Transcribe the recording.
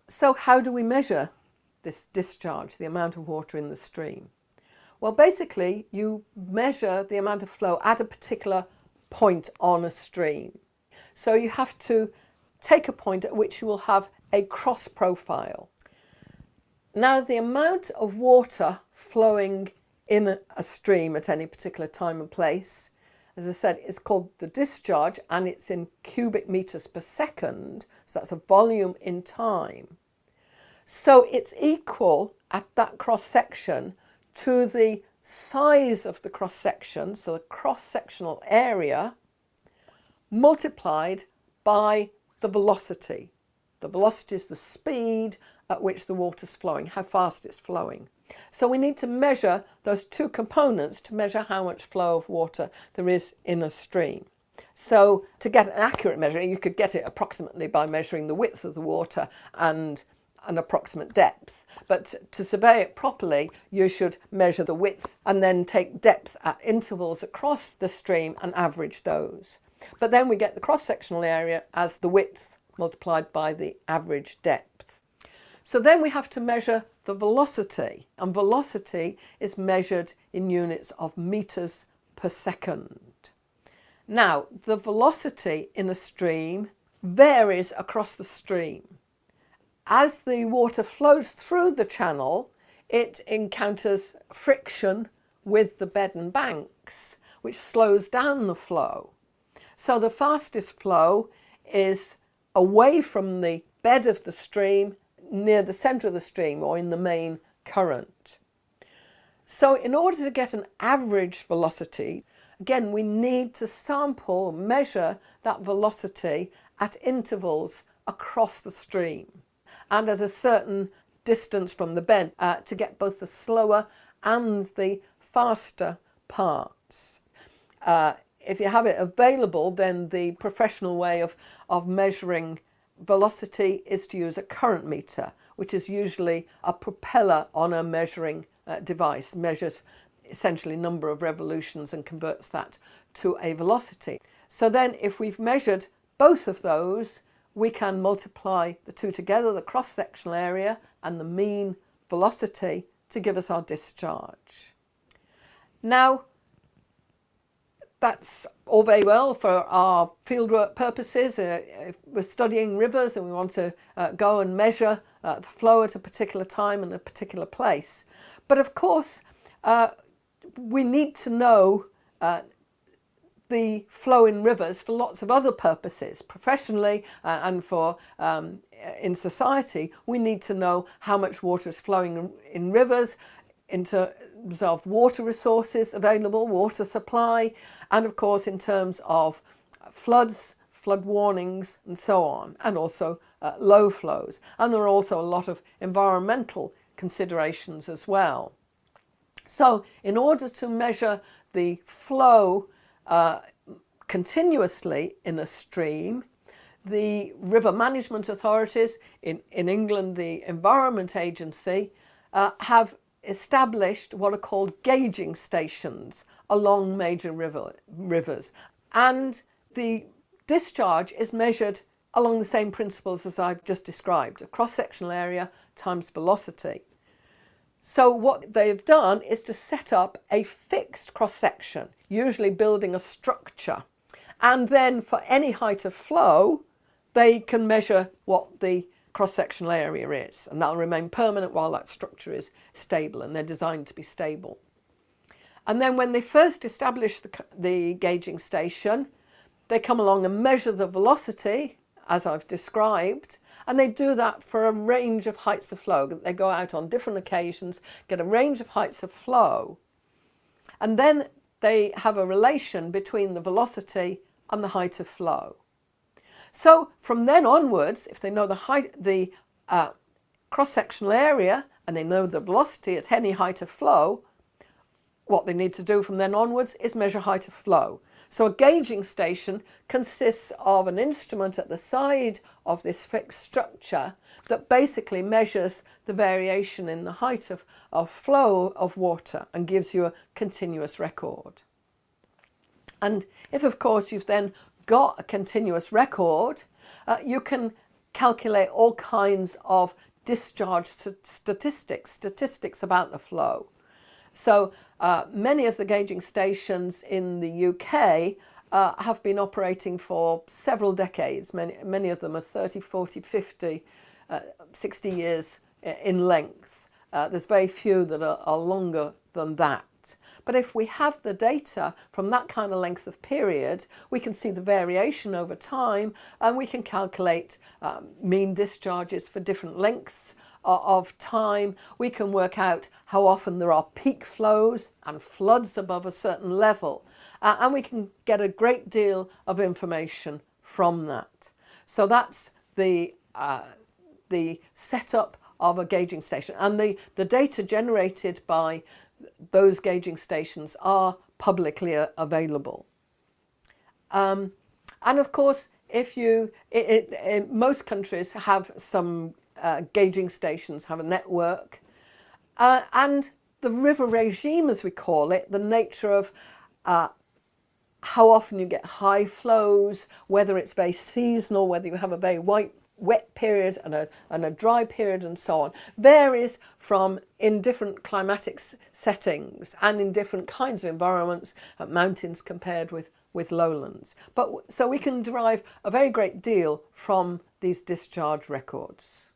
So how do we measure this discharge, the amount of water in the stream? Well, basically, you measure the amount of flow at a particular point on a stream. So you have to take a point at which you will have a cross profile. Now, the amount of water flowing in a stream at any particular time and place, as I said, is called the discharge, and it's in cubic meters per second. So that's a volume in time. So it's equal at that cross section to the size of the cross section, so the cross-sectional area, multiplied by the velocity. The velocity is the speed at which the water is flowing, how fast it's flowing. So we need to measure those two components to measure how much flow of water there is in a stream. So to get an accurate measure, you could get it approximately by measuring the width of the water and an approximate depth. But to survey it properly, you should measure the width and then take depth at intervals across the stream and average those. But then we get the cross-sectional area as the width multiplied by the average depth. So then we have to measure the velocity, and velocity is measured in units of meters per second. Now, the velocity in a stream varies across the stream. As the water flows through the channel, it encounters friction with the bed and banks, which slows down the flow. So the fastest flow is away from the bed of the stream, near the centre of the stream or in the main current. So in order to get an average velocity, again, we need to sample, measure that velocity at intervals across the stream and at a certain distance from the bed to get both the slower and the faster parts. If you have it available, then the professional way of measuring velocity is to use a current meter, which is usually a propeller on a measuring device, measures essentially number of revolutions and converts that to a velocity. So then if we've measured both of those, we can multiply the two together, the cross-sectional area and the mean velocity, to give us our discharge. Now, that's all very well for our fieldwork purposes. If we're studying rivers and we want to go and measure the flow at a particular time and a particular place. But of course, we need to know the flow in rivers for lots of other purposes. Professionally and for in society, we need to know how much water is flowing in rivers in terms of water resources available, water supply, and of course in terms of floods, flood warnings and so on, and also low flows. And there are also a lot of environmental considerations as well. So in order to measure the flow continuously in a stream, the river management authorities, in England the Environment Agency, have established what are called gauging stations along major rivers. And the discharge is measured along the same principles as I've just described, a cross-sectional area times velocity. So what they've done is to set up a fixed cross-section, usually building a structure. And then for any height of flow, they can measure what the cross-sectional area is, and that'll remain permanent while that structure is stable, and they're designed to be stable. And then when they first establish the gauging station, they come along and measure the velocity, as I've described, and they do that for a range of heights of flow. They go out on different occasions, get a range of heights of flow, and then they have a relation between the velocity and the height of flow. So from then onwards, if they know the height, the cross-sectional area, and they know the velocity at any height of flow, what they need to do from then onwards is measure height of flow. So a gauging station consists of an instrument at the side of this fixed structure that basically measures the variation in the height of flow of water and gives you a continuous record. And if, of course, you've then got a continuous record, you can calculate all kinds of discharge statistics about the flow. So many of the gauging stations in the UK have been operating for several decades. Many of them are 30, 40, 50, 60 years in length. There's very few that are longer than that. But if we have the data from that kind of length of period, we can see the variation over time, and we can calculate mean discharges for different lengths of time. We can work out how often there are peak flows and floods above a certain level, and we can get a great deal of information from that. So that's the setup of a gauging station, and the data generated by those gauging stations are publicly available. And of course, most countries have some gauging stations, have a network, and the river regime, as we call it, the nature of how often you get high flows, whether it's very seasonal, whether you have a very wet period and a dry period and so on, varies from in different climatic settings and in different kinds of environments, mountains compared with lowlands. So we can derive a very great deal from these discharge records.